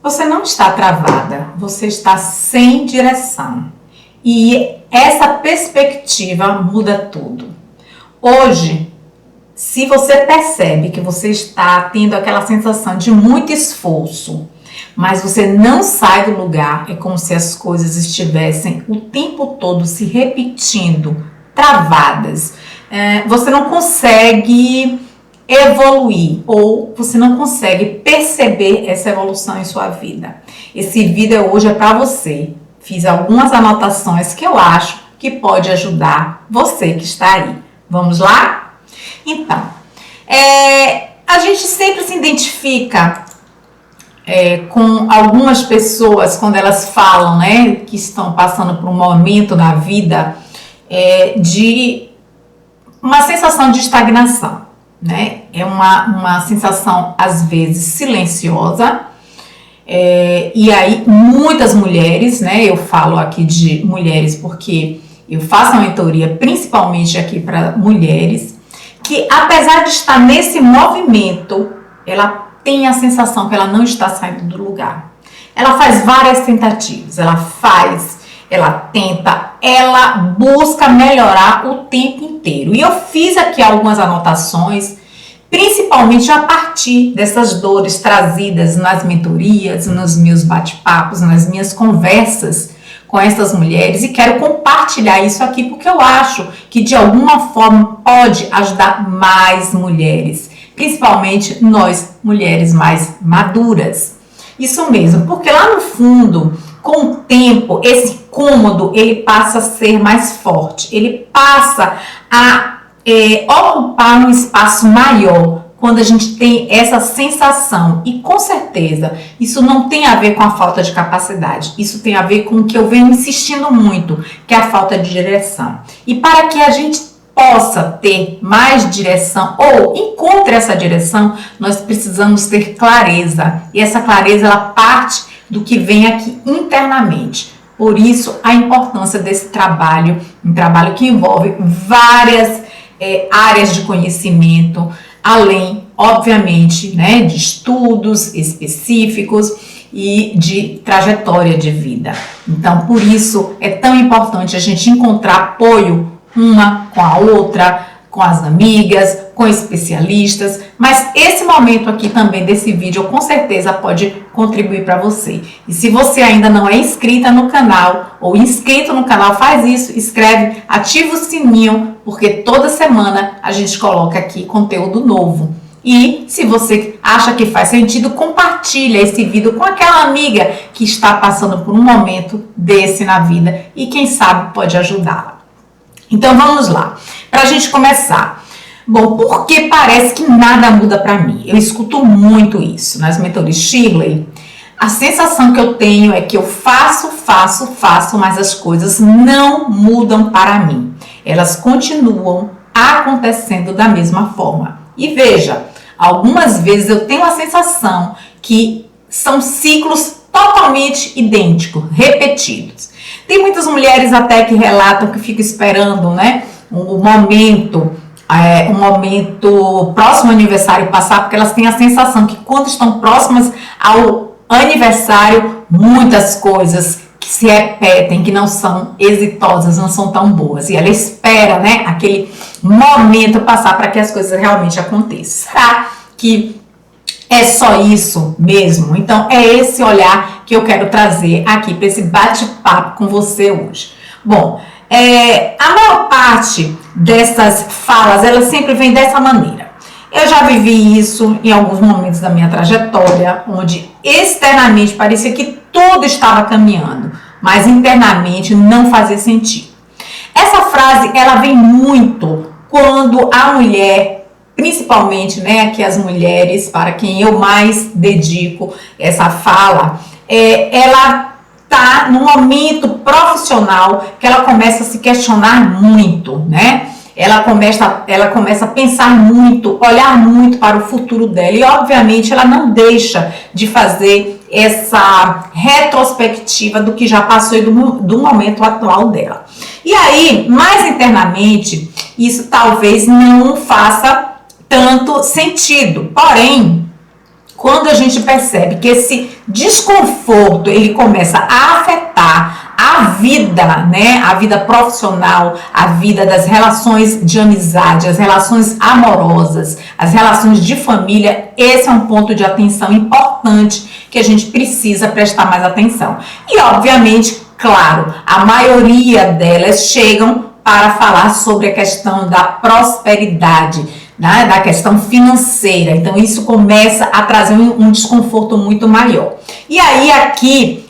Você não está travada, você está sem direção. E essa perspectiva muda tudo. Hoje, se você percebe que você está tendo aquela sensação de muito esforço, mas você não sai do lugar, é como se as coisas estivessem o tempo todo se repetindo, travadas. Você não consegue evoluir ou você não consegue perceber essa evolução em sua vida. Esse vídeo hoje é para você. Fiz algumas anotações que eu acho que pode ajudar você que está aí. Vamos lá? Então, a gente sempre se identifica com algumas pessoas quando elas falam, né, que estão passando por um momento na vida de uma sensação de estagnação. Né? É uma sensação às vezes silenciosa, e aí muitas mulheres, né? Eu falo aqui de mulheres porque eu faço a mentoria principalmente aqui para mulheres, que apesar de estar nesse movimento, ela tem a sensação que ela não está saindo do lugar. Ela faz várias tentativas, ela tenta, ela busca melhorar o tempo inteiro. E eu fiz aqui algumas anotações, principalmente a partir dessas dores trazidas nas mentorias, nos meus bate-papos, nas minhas conversas com essas mulheres, e quero compartilhar isso aqui porque eu acho que de alguma forma pode ajudar mais mulheres, principalmente nós, mulheres mais maduras. Isso mesmo, porque lá no fundo, com o tempo, esse incômodo, ele passa a ser mais forte, ele passa a ocupar um espaço maior quando a gente tem essa sensação. E com certeza, isso não tem a ver com a falta de capacidade, isso tem a ver com o que eu venho insistindo muito, que é a falta de direção. E para que a gente possa ter mais direção ou encontre essa direção, nós precisamos ter clareza. E essa clareza, ela parte do que vem aqui internamente. Por isso, a importância desse trabalho, um trabalho que envolve várias áreas de conhecimento, além, obviamente, né, de estudos específicos e de trajetória de vida. Então, por isso, é tão importante a gente encontrar apoio uma com a outra, com as amigas, com especialistas, mas esse momento aqui também desse vídeo com certeza pode contribuir para você. E se você ainda não é inscrita no canal ou inscrito no canal, faz isso, inscreve, ativa o sininho, porque toda semana a gente coloca aqui conteúdo novo. E se você acha que faz sentido, compartilha esse vídeo com aquela amiga que está passando por um momento desse na vida e quem sabe pode ajudá-la. Então vamos lá, para a gente começar. Bom, porque parece que nada muda para mim? Eu escuto muito isso nas mentorias Shirley. A sensação que eu tenho é que eu faço, mas as coisas não mudam para mim. Elas continuam acontecendo da mesma forma. E veja, algumas vezes eu tenho a sensação que são ciclos totalmente idênticos, repetidos. Tem muitas mulheres até que relatam que ficam esperando, né, um momento próximo ao aniversário passar, porque elas têm a sensação que quando estão próximas ao aniversário, muitas coisas que se repetem, que não são exitosas, não são tão boas. E ela espera, né, aquele momento passar para que as coisas realmente aconteçam. Será que é só isso mesmo? Então, é esse olhar que eu quero trazer aqui para esse bate-papo com você hoje. Bom, a maior parte dessas falas, elas sempre vem dessa maneira. Eu já vivi isso em alguns momentos da minha trajetória, onde externamente parecia que tudo estava caminhando, mas internamente não fazia sentido. Essa frase, ela vem muito quando a mulher, principalmente, né, que as mulheres, para quem eu mais dedico essa fala, ela tá num momento profissional que ela começa a se questionar muito, né? Ela começa a pensar muito, olhar muito para o futuro dela e, obviamente, ela não deixa de fazer essa retrospectiva do que já passou e do momento atual dela. E aí, mais internamente, isso talvez não faça tanto sentido, porém, quando a gente percebe que esse desconforto, ele começa a afetar a vida, né? A vida profissional, a vida das relações de amizade, as relações amorosas, as relações de família, esse é um ponto de atenção importante que a gente precisa prestar mais atenção. E, obviamente, claro, a maioria delas chegam para falar sobre a questão da prosperidade, né, da questão financeira. Então, isso começa a trazer um desconforto muito maior. E aí, aqui,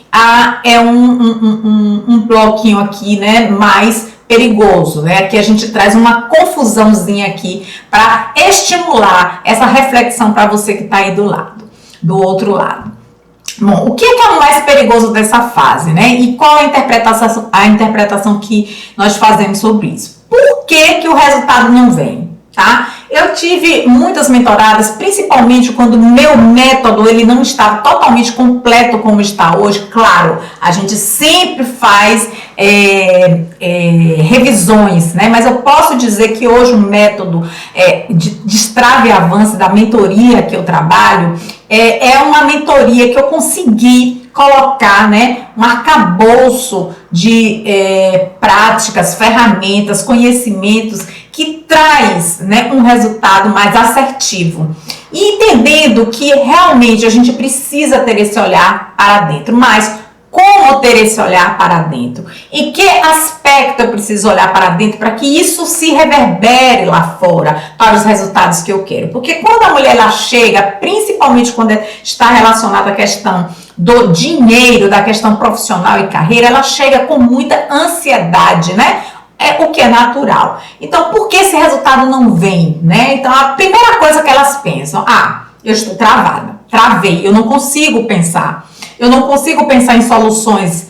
é um bloquinho aqui, né, mais perigoso, né? Aqui a gente traz uma confusãozinha aqui para estimular essa reflexão para você que está aí do outro lado. Bom, o que é o mais perigoso dessa fase, né? E qual a interpretação que nós fazemos sobre isso? Por que o resultado não vem, tá? Eu tive muitas mentoradas, principalmente quando o meu método ele não estava totalmente completo como está hoje. Claro, a gente sempre faz revisões, né? Mas eu posso dizer que hoje o método de destrave e avance da mentoria que eu trabalho é uma mentoria que eu consegui colocar, né, um arcabouço de práticas, ferramentas, conhecimentos que traz, né, um resultado mais assertivo. E entendendo que realmente a gente precisa ter esse olhar para dentro, mas como ter esse olhar para dentro? Em que aspecto eu preciso olhar para dentro para que isso se reverbere lá fora para os resultados que eu quero? Porque quando a mulher ela chega, principalmente quando está relacionada à questão do dinheiro, da questão profissional e carreira, ela chega com muita ansiedade, né? É o que é natural. Então, por que esse resultado não vem, né? Então, a primeira coisa que elas pensam, eu estou travada, travei, eu não consigo pensar. Eu não consigo pensar em soluções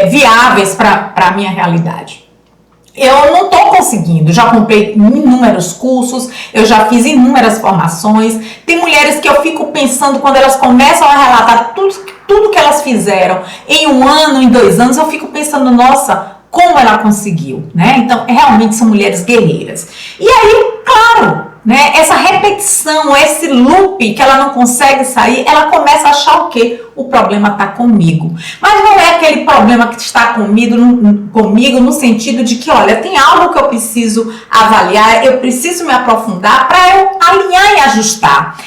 viáveis para a minha realidade. Eu não estou conseguindo. Já comprei inúmeros cursos, eu já fiz inúmeras formações. Tem mulheres que eu fico pensando, quando elas começam a relatar tudo que elas fizeram em 1 ano, em 2 anos, eu fico pensando, nossa, como ela conseguiu, né? Então, realmente são mulheres guerreiras. E aí, claro, né, essa repetição, esse loop que ela não consegue sair, ela começa a achar o quê? O problema está comigo. Mas não é aquele problema que está comigo no sentido de que, olha, tem algo que eu preciso avaliar, eu preciso me aprofundar para eu alinhar e ajustar.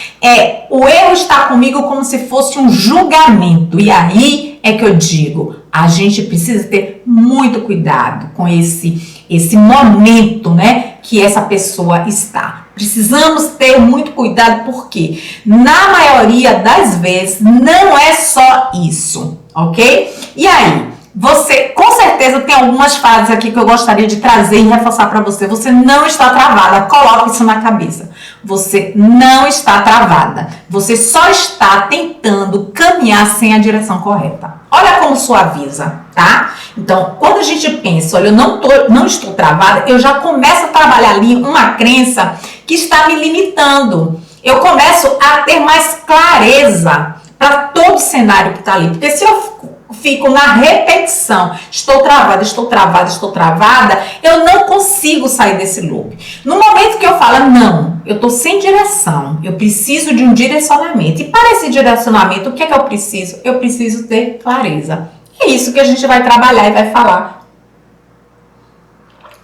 O erro está comigo como se fosse um julgamento. E aí é que eu digo, a gente precisa ter muito cuidado com esse momento, né, que essa pessoa está. Precisamos ter muito cuidado porque, na maioria das vezes, não é só isso, ok? E aí, você com certeza tem algumas fases aqui que eu gostaria de trazer e reforçar para você. Você não está travada, coloque isso na cabeça. Você não está travada. Você só está tentando caminhar sem a direção correta. Olha como suaviza, tá? Então, quando a gente pensa, olha, eu não estou travada, eu já começo a trabalhar ali uma crença que está me limitando. Eu começo a ter mais clareza para todo o cenário que está ali. Porque se eu fico na repetição, estou travada, eu não consigo sair desse loop. No momento que eu falo, não, eu estou sem direção, eu preciso de um direcionamento. E para esse direcionamento, o que é que eu preciso? Eu preciso ter clareza. É isso que a gente vai trabalhar e vai falar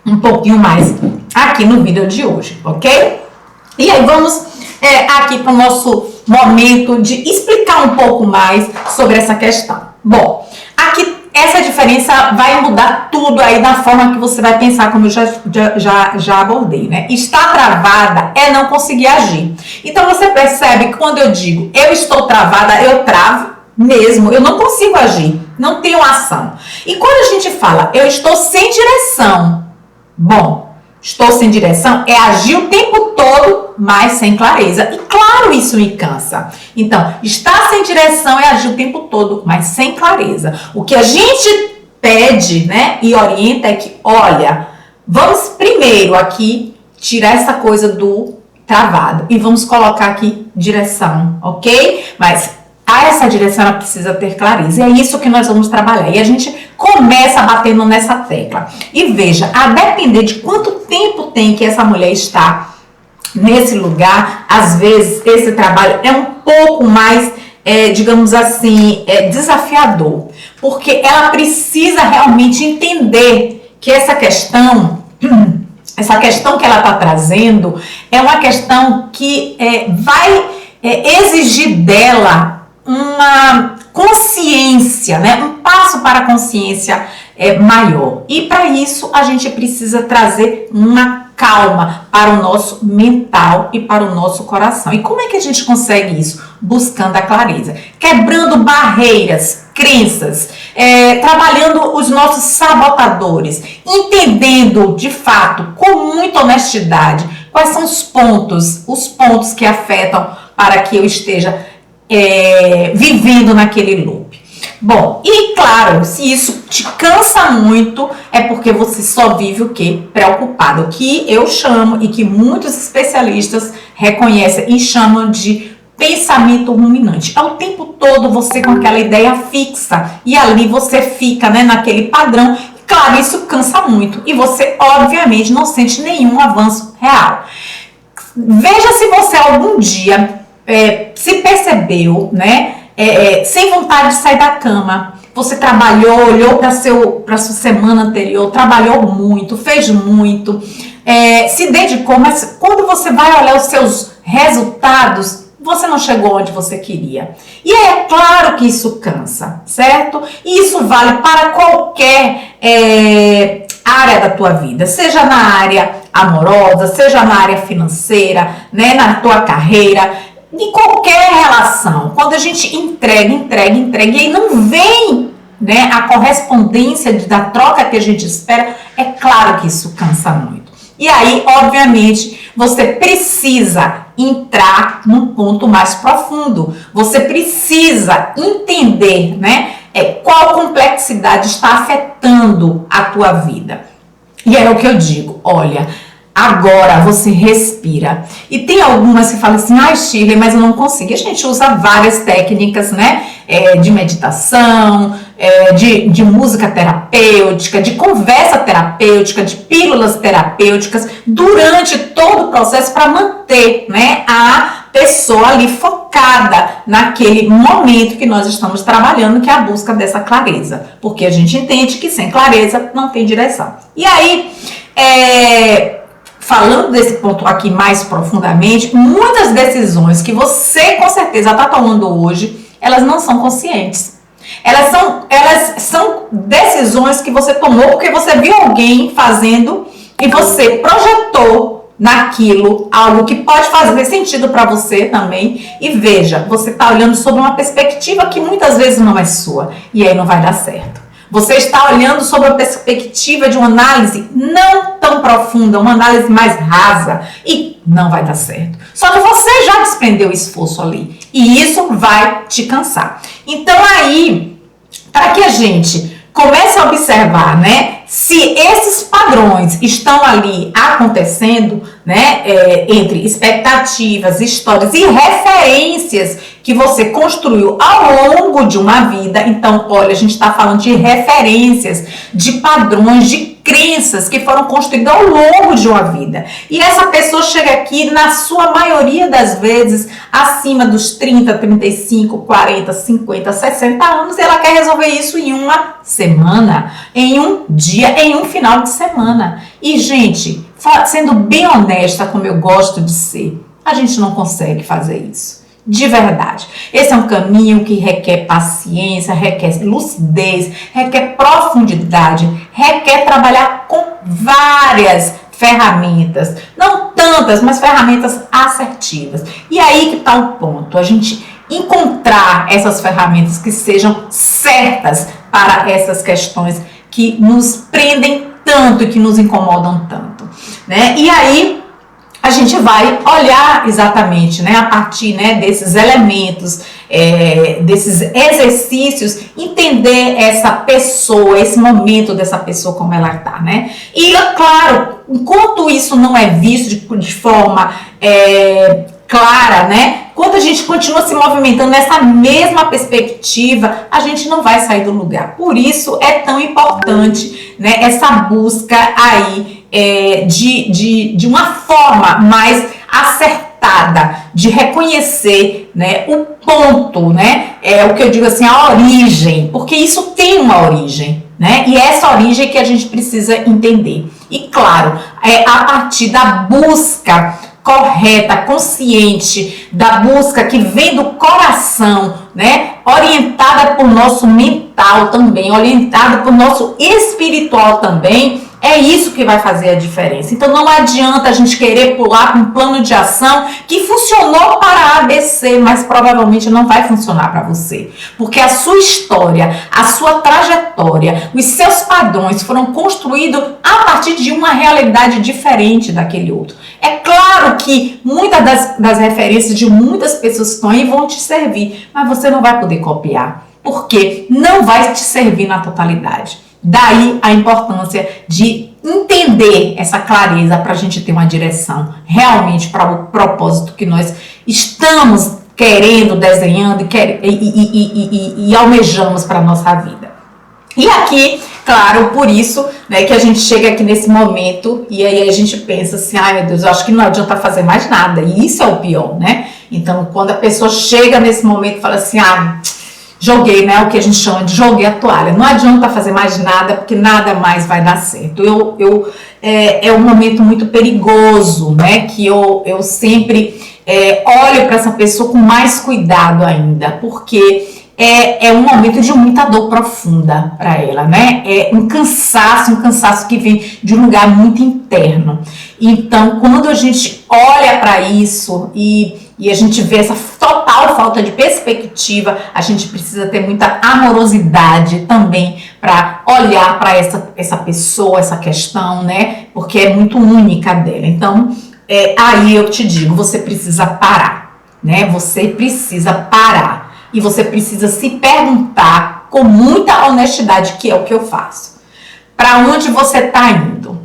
um pouquinho mais aqui no vídeo de hoje, ok? E aí vamos aqui para o nosso momento de explicar um pouco mais sobre essa questão. Bom, aqui essa diferença vai mudar tudo aí da forma que você vai pensar, como eu já abordei, né? Estar travada é não conseguir agir. Então você percebe que quando eu digo eu estou travada, eu travo mesmo, eu não consigo agir, não tenho ação. E quando a gente fala eu estou sem direção, bom, estou sem direção é agir o tempo todo, mas sem clareza. E claro, isso me cansa. Então, estar sem direção é agir o tempo todo, mas sem clareza. O que a gente pede, né, e orienta é que, olha, vamos primeiro aqui tirar essa coisa do travado e vamos colocar aqui direção, ok? Mas essa direção ela precisa ter clareza. E é isso que nós vamos trabalhar. E a gente começa batendo nessa tecla. E veja, a depender de quanto tempo tem que essa mulher está nesse lugar, às vezes esse trabalho é um pouco mais, digamos assim, desafiador, porque ela precisa realmente entender que essa questão que ela está trazendo é uma questão que vai exigir dela uma consciência, né? Um passo para a consciência maior. E para isso a gente precisa trazer uma calma para o nosso mental e para o nosso coração. E como é que a gente consegue isso? Buscando a clareza, quebrando barreiras, crenças, trabalhando os nossos sabotadores, entendendo de fato, com muita honestidade, quais são os pontos que afetam para que eu esteja vivendo naquele loop. Bom, e claro, se isso te cansa muito, é porque você só vive o quê? Preocupado, o que eu chamo e que muitos especialistas reconhecem e chamam de pensamento ruminante. É o tempo todo você com aquela ideia fixa e ali você fica, né, naquele padrão. Claro, isso cansa muito e você obviamente não sente nenhum avanço real. Veja se você algum dia se percebeu, né, sem vontade de sair da cama. Você trabalhou, olhou para sua semana anterior, trabalhou muito, fez muito, se dedicou, mas quando você vai olhar os seus resultados, você não chegou onde você queria. E é claro que isso cansa, certo? E isso vale para qualquer área da tua vida, seja na área amorosa, seja na área financeira, né, na tua carreira, em qualquer relação. Quando a gente entrega, e aí não vem, né, a correspondência da troca que a gente espera, é claro que isso cansa muito. E aí, obviamente, você precisa entrar num ponto mais profundo. Você precisa entender, né, qual complexidade está afetando a tua vida. E é o que eu digo, olha, agora você respira. E tem algumas que falam assim, ai Shirley, mas eu não consigo. A gente usa várias técnicas, né? De meditação, de música terapêutica, de conversa terapêutica, de pílulas terapêuticas, durante todo o processo para manter, né, a pessoa ali focada naquele momento que nós estamos trabalhando, que é a busca dessa clareza. Porque a gente entende que sem clareza não tem direção. E aí, falando desse ponto aqui mais profundamente, muitas decisões que você com certeza está tomando hoje, elas não são conscientes. Elas são decisões que você tomou porque você viu alguém fazendo e você projetou naquilo algo que pode fazer sentido para você também. E veja, você está olhando sobre uma perspectiva que muitas vezes não é sua e aí não vai dar certo. Você está olhando sobre a perspectiva de uma análise não tão profunda, uma análise mais rasa e não vai dar certo. Só que você já desprendeu esforço ali e isso vai te cansar. Então aí, para que a gente comece a observar, né, se esses padrões estão ali acontecendo, né, entre expectativas, histórias e referências que você construiu ao longo de uma vida. Então, olha, a gente está falando de referências, de padrões, de crenças que foram construídas ao longo de uma vida. E essa pessoa chega aqui, na sua maioria das vezes, acima dos 30, 35, 40, 50, 60 anos, e ela quer resolver isso em uma semana, em um dia, em um final de semana. E, gente, sendo bem honesta, como eu gosto de ser, a gente não consegue fazer isso. De verdade. Esse é um caminho que requer paciência, requer lucidez, requer profundidade, requer trabalhar com várias ferramentas. Não tantas, mas ferramentas assertivas. E aí que está o ponto. A gente encontrar essas ferramentas que sejam certas para essas questões que nos prendem tanto e que nos incomodam tanto, né? E aí a gente vai olhar exatamente, né, a partir, né, desses elementos, desses exercícios, entender essa pessoa, esse momento dessa pessoa, como ela está, né? E, claro, enquanto isso não é visto de forma clara, né? Quando a gente continua se movimentando nessa mesma perspectiva, a gente não vai sair do lugar. Por isso é tão importante, né, essa busca aí de uma forma mais acertada de reconhecer, né, o ponto, né, o que eu digo assim, a origem, porque isso tem uma origem, né, e essa origem que a gente precisa entender. E claro, a partir da busca correta, consciente, da busca que vem do coração, né, orientada por nosso mental também, orientada por nosso espiritual também, é isso que vai fazer a diferença. Então não adianta a gente querer pular para um plano de ação que funcionou para a ABC, mas provavelmente não vai funcionar para você. Porque a sua história, a sua trajetória, os seus padrões foram construídos a partir de uma realidade diferente daquele outro. É claro que muitas das referências de muitas pessoas que estão aí vão te servir, mas você não vai poder copiar, porque não vai te servir na totalidade. Daí a importância de entender essa clareza para a gente ter uma direção realmente para o propósito que nós estamos querendo, desenhando e almejamos para a nossa vida. E aqui, claro, por isso, né, que a gente chega aqui nesse momento e aí a gente pensa assim, ai meu Deus, eu acho que não adianta fazer mais nada. E isso é o pior, né? Então, quando a pessoa chega nesse momento e fala assim, joguei, né, o que a gente chama de joguei a toalha. Não adianta fazer mais nada, porque nada mais vai dar certo. É um momento muito perigoso, né, que eu sempre olho para essa pessoa com mais cuidado ainda, porque é um momento de muita dor profunda para ela, né? É um cansaço que vem de um lugar muito interno. Então, quando a gente olha para isso e a gente vê essa total falta de perspectiva, a gente precisa ter muita amorosidade também para olhar para essa pessoa, essa questão, né? Porque é muito única dela. Então, aí eu te digo, você precisa parar, né? Você precisa parar. E você precisa se perguntar com muita honestidade, que é o que eu faço. Para onde você está indo?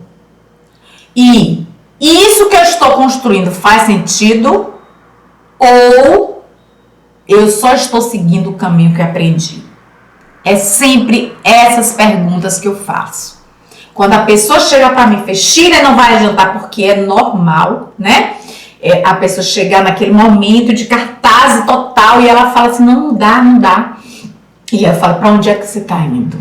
E isso que eu estou construindo faz sentido? Ou eu só estou seguindo o caminho que aprendi? É sempre essas perguntas que eu faço. Quando a pessoa chega para mim, Shira, não vai adiantar, porque é normal, né? A pessoa chegar naquele momento de cartaz total e ela fala assim, não dá. E eu falo, para onde é que você está indo?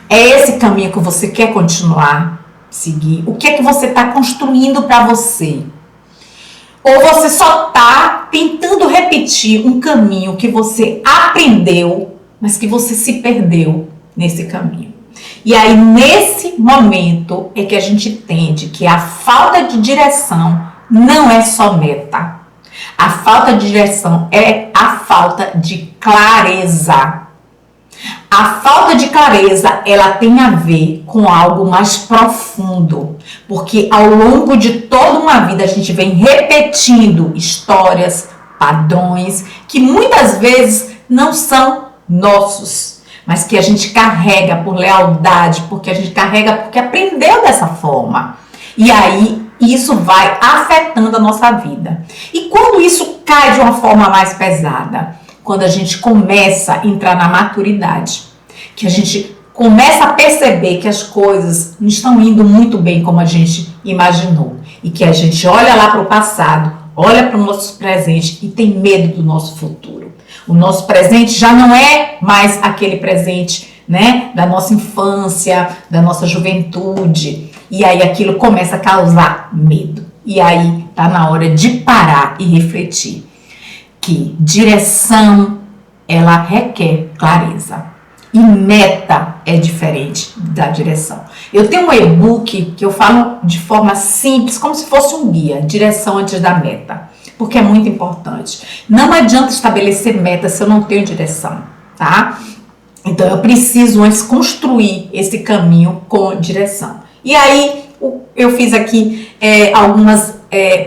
É esse caminho que você quer continuar, seguir? O que é que você está construindo para você? Ou você só está tentando repetir um caminho que você aprendeu, mas que você se perdeu nesse caminho? E aí, nesse momento, é que a gente entende que a falta de direção não é só meta. A falta de direção é a falta de clareza. A falta de clareza, ela tem a ver com algo mais profundo. Porque ao longo de toda uma vida, a gente vem repetindo histórias, padrões, que muitas vezes não são nossos, mas que a gente carrega por lealdade, porque a gente carrega porque aprendeu dessa forma. E aí, isso vai afetando a nossa vida. E quando isso cai de uma forma mais pesada? Quando a gente começa a entrar na maturidade. Que a gente começa a perceber que as coisas não estão indo muito bem como a gente imaginou. E que a gente olha lá para o passado, olha para o nosso presente e tem medo do nosso futuro. O nosso presente já não é mais aquele presente, né, da nossa infância, da nossa juventude. E aí aquilo começa a causar medo. E aí tá na hora de parar e refletir que direção, ela requer clareza. E meta é diferente da direção. Eu tenho um e-book que eu falo de forma simples, como se fosse um guia, direção antes da meta. Porque é muito importante. Não adianta estabelecer meta se eu não tenho direção, tá? Então eu preciso antes construir esse caminho com direção. E aí, eu fiz aqui algumas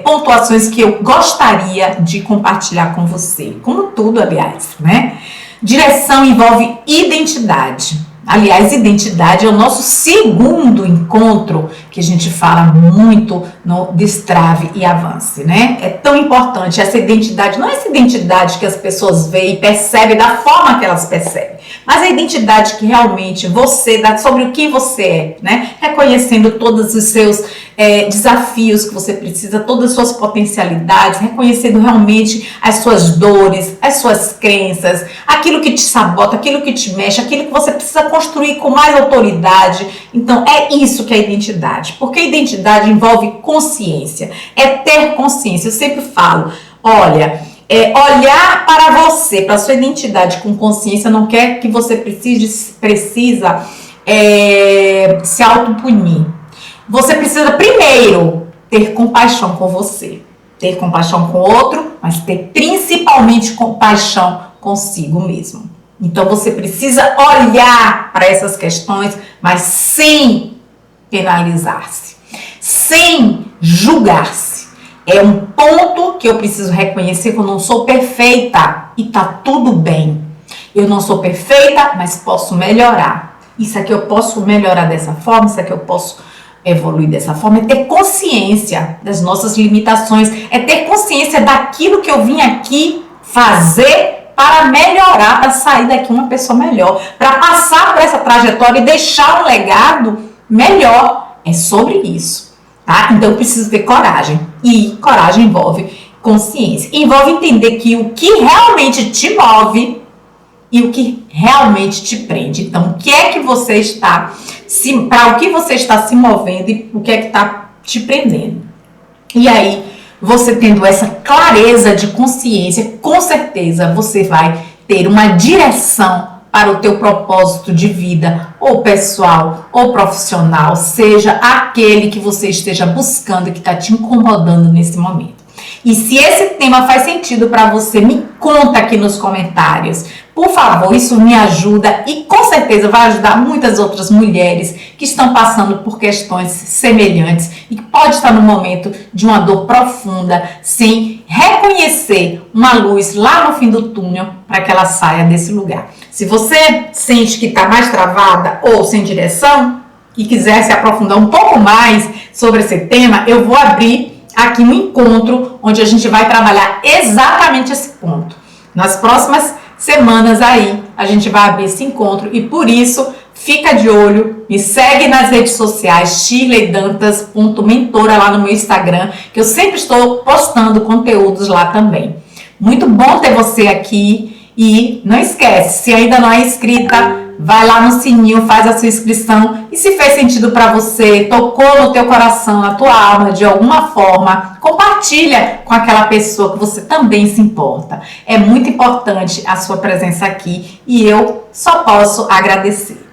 pontuações que eu gostaria de compartilhar com você. Como tudo, aliás, né? Direção envolve identidade. Aliás, identidade é o nosso segundo encontro que a gente fala muito no Destrave e Avance, né? É tão importante essa identidade, não é essa identidade que as pessoas veem e percebem da forma que elas percebem, mas a identidade que realmente você dá sobre o que você é, né? Reconhecendo todos os seus desafios que você precisa, todas as suas potencialidades, reconhecendo realmente as suas dores, as suas crenças, aquilo que te sabota, aquilo que te mexe, aquilo que você precisa construir com mais autoridade. Então é isso que é identidade, porque identidade envolve consciência, é ter consciência. Eu sempre falo, olha, olhar para você, para a sua identidade com consciência não quer que você precisa se autopunir. Você precisa primeiro ter compaixão com você, ter compaixão com o outro, mas ter principalmente compaixão consigo mesmo. Então você precisa olhar para essas questões, mas sem penalizar-se, sem julgar-se. É um ponto que eu preciso reconhecer que eu não sou perfeita e tá tudo bem. Eu não sou perfeita, mas posso melhorar. Isso aqui eu posso melhorar dessa forma, isso aqui eu posso evoluir dessa forma. É ter consciência das nossas limitações, é ter consciência daquilo que eu vim aqui fazer para melhorar, para sair daqui uma pessoa melhor, para passar por essa trajetória e deixar um legado melhor. É sobre isso, tá? Então eu preciso ter coragem, e coragem envolve consciência, envolve entender que o que realmente te move e o que realmente te prende. Então, o que é que você está para o que você está se movendo e o que é que está te prendendo. E aí, você tendo essa clareza de consciência, com certeza você vai ter uma direção para o teu propósito de vida, ou pessoal, ou profissional, seja aquele que você esteja buscando e que está te incomodando nesse momento. E se esse tema faz sentido para você, me conta aqui nos comentários. Por favor, isso me ajuda e com certeza vai ajudar muitas outras mulheres que estão passando por questões semelhantes e que pode estar no momento de uma dor profunda, sem reconhecer uma luz lá no fim do túnel para que ela saia desse lugar. Se você sente que está mais travada ou sem direção e quiser se aprofundar um pouco mais sobre esse tema, eu vou abrir aqui um encontro onde a gente vai trabalhar exatamente esse ponto. Nas próximas semanas aí, a gente vai abrir esse encontro e por isso, fica de olho, me segue nas redes sociais, shirleydantas.mentora lá no meu Instagram, que eu sempre estou postando conteúdos lá também. Muito bom ter você aqui e não esquece, se ainda não é inscrita, vai lá no sininho, faz a sua inscrição e se fez sentido para você, tocou no teu coração, na tua alma de alguma forma, compartilha com aquela pessoa que você também se importa. É muito importante a sua presença aqui e eu só posso agradecer.